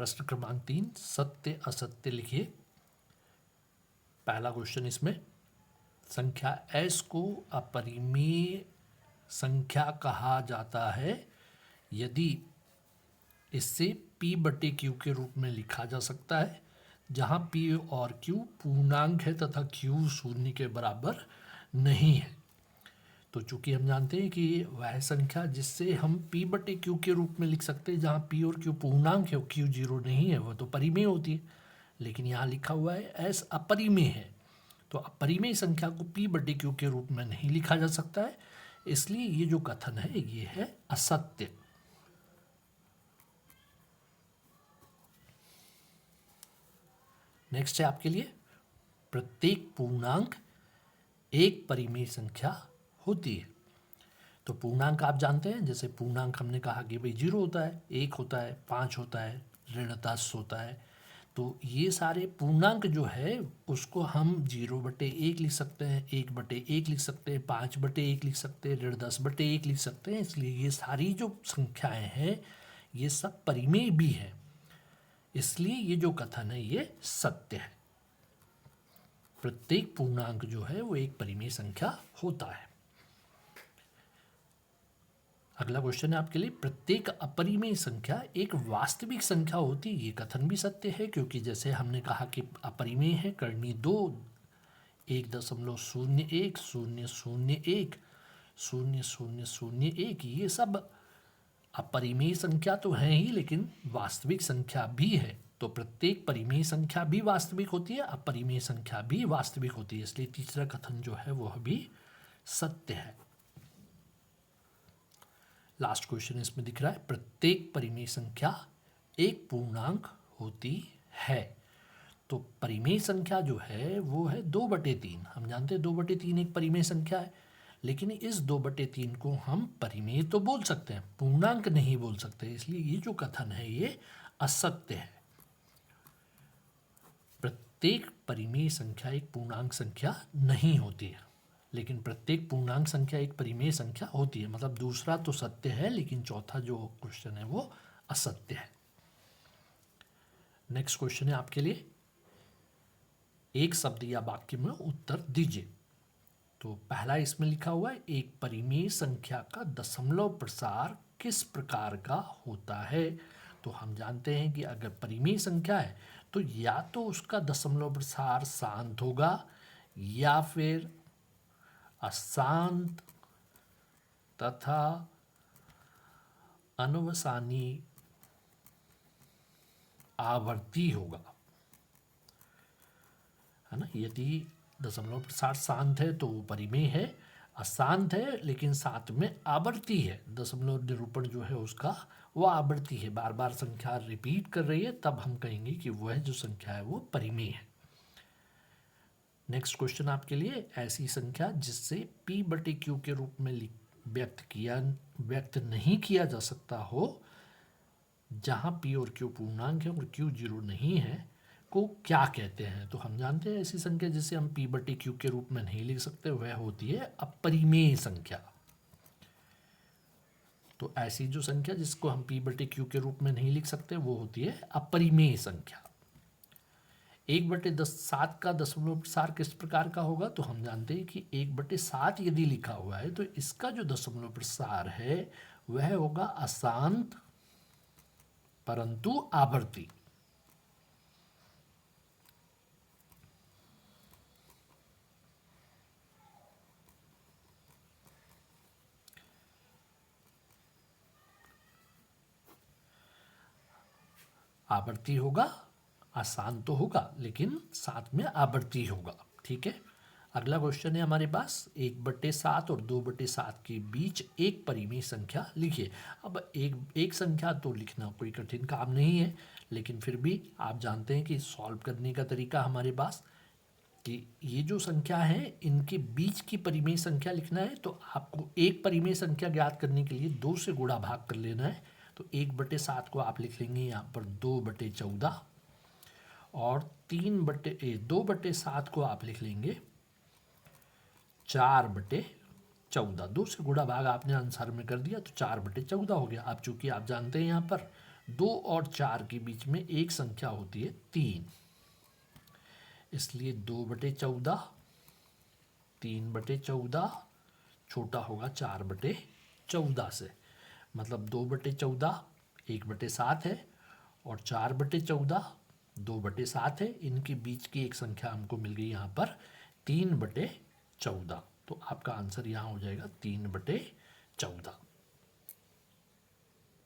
प्रश्न क्रमांक 3, सत्य असत्य लिखिए। पहला क्वेश्चन इसमें, संख्या s को अपरिमेय संख्या कहा जाता है यदि इससे p बटे q के रूप में लिखा जा सकता है, जहां p और q पूर्णांक है तथा q शून्य के बराबर नहीं है। तो चूंकि हम जानते हैं कि वह संख्या जिससे हम p बटे q के रूप में लिख सकते हैं जहां p और q पूर्णांक है और q जीरो नहीं है, वह तो परिमेय होती है। लेकिन यहाँ लिखा हुआ है s अपरिमेय है, तो अपरिमेय संख्या को p बटे q के रूप में नहीं लिखा जा सकता है, इसलिए ये जो कथन है ये है असत्य। नेक्स्ट है आपके लिए, प्रत्येक पूर्णांक एक परिमेय संख्या होती है। तो पूर्णांक आप जानते हैं, जैसे पूर्णांक हमने कहा कि भाई 0 होता है, 1 होता है, 5 होता है, ऋण 10 होता है। तो ये सारे पूर्णांक जो है उसको हम 0/1 लिख सकते हैं, 1/1 लिख सकते हैं, 5/1 लिख सकते हैं, ऋण 10/1 लिख सकते हैं। इसलिए ये सारी जो संख्याएं हैं ये सब परिमेय भी है, इसलिए ये जो कथन है ये सत्य है। प्रत्येक पूर्णांक जो है वो एक परिमेय संख्या होता है। अगला क्वेश्चन है आपके लिए, प्रत्येक अपरिमेय संख्या एक वास्तविक संख्या होती है। ये कथन भी सत्य है, क्योंकि जैसे हमने कहा कि अपरिमेय है, करनी 2, 1.01, 0.01, 0.001, ये सब अपरिमेय संख्या तो हैं ही, लेकिन वास्तविक संख्या भी है। तो प्रत्येक परिमेय संख्या भी वास्तविक होती है, अपरिमेय संख्या भी वास्तविक होती है, इसलिए तीसरा कथन जो है वह भी सत्य है। लास्ट क्वेश्चन इसमें दिख रहा है, प्रत्येक परिमेय संख्या एक पूर्णांक होती है। तो परिमेय संख्या जो है वो है 2/3। हम जानते हैं 2/3 एक परिमेय संख्या है, लेकिन इस 2/3 को हम परिमेय तो बोल सकते हैं, पूर्णांक नहीं बोल सकते, इसलिए ये जो कथन है ये असत्य है। प्रत्येक परिमेय संख्या एक पूर्णांक संख्या नहीं होती है, लेकिन प्रत्येक पूर्णांक संख्या एक परिमेय संख्या होती है। मतलब दूसरा तो सत्य है, लेकिन चौथा जो क्वेश्चन है वो असत्य है। नेक्स्ट क्वेश्चन है आपके लिए, एक शब्द या वाक्य में उत्तर दीजिए। तो पहला इसमें लिखा हुआ है, एक परिमेय संख्या का दशमलव प्रसार किस प्रकार का होता है। तो हम जानते हैं कि अगर परिमेय संख्या है तो या तो उसका दशमलव प्रसार शांत होगा या फिर अशांत तथा अनवसानी आवर्ती होगा, है ना। यदि दशमलव प्रसार शांत है तो वो परिमेय है, अशांत है लेकिन साथ में आवर्ती है, दशमलव निरूपण जो है उसका वो आवर्ती है, बार बार संख्या रिपीट कर रही है, तब हम कहेंगे कि वह जो संख्या है वो परिमेय है। नेक्स्ट क्वेश्चन आपके लिए, ऐसी संख्या जिससे p/q के रूप में व्यक्त नहीं किया जा सकता हो, जहां p और q पूर्णांक है और q जीरो नहीं है, को क्या कहते हैं। तो हम जानते हैं ऐसी संख्या जिसे हम p/q के रूप में नहीं लिख सकते, वह होती है अपरिमेय संख्या। तो ऐसी जो संख्या जिसको हम p/q के रूप में नहीं लिख सकते वो होती है अपरिमेय संख्या। 1/7 का दशमलव प्रसार किस प्रकार का होगा। तो हम जानते हैं कि 1/7 यदि लिखा हुआ है तो इसका जो दशमलव प्रसार है वह होगा अशांत परंतु आवर्ती। आवर्ती होगा, आसान तो होगा लेकिन साथ में आवर्ती होगा, ठीक है। अगला क्वेश्चन है हमारे पास, 1/7 और 2/7 के बीच एक परिमेय संख्या लिखिए। अब एक संख्या तो लिखना कोई कठिन काम नहीं है, लेकिन फिर भी आप जानते हैं कि सॉल्व करने का तरीका हमारे पास, कि ये जो संख्या है इनके बीच की परिमेय संख्या लिखना है, तो आपको एक परिमेय संख्या ज्ञात करने के लिए 2 से गुणा भाग कर लेना है। तो 1/7 को आप लिख लेंगे यहाँ पर 2/14, और 2/7 को आप लिख लेंगे 4/14। 2 से गुणा भाग आपने आंसर में कर दिया तो 4/14 हो गया। अब चूंकि आप जानते हैं यहाँ पर 2 और 4 के बीच में एक संख्या होती है 3, इसलिए 2/14, 3/14 छोटा होगा 4/14 से। मतलब 2/14 1/7 है और 4/14 2/7 है। इनके बीच की एक संख्या हमको मिल गई यहाँ पर 3/14। तो आपका आंसर यहाँ हो जाएगा 3/14।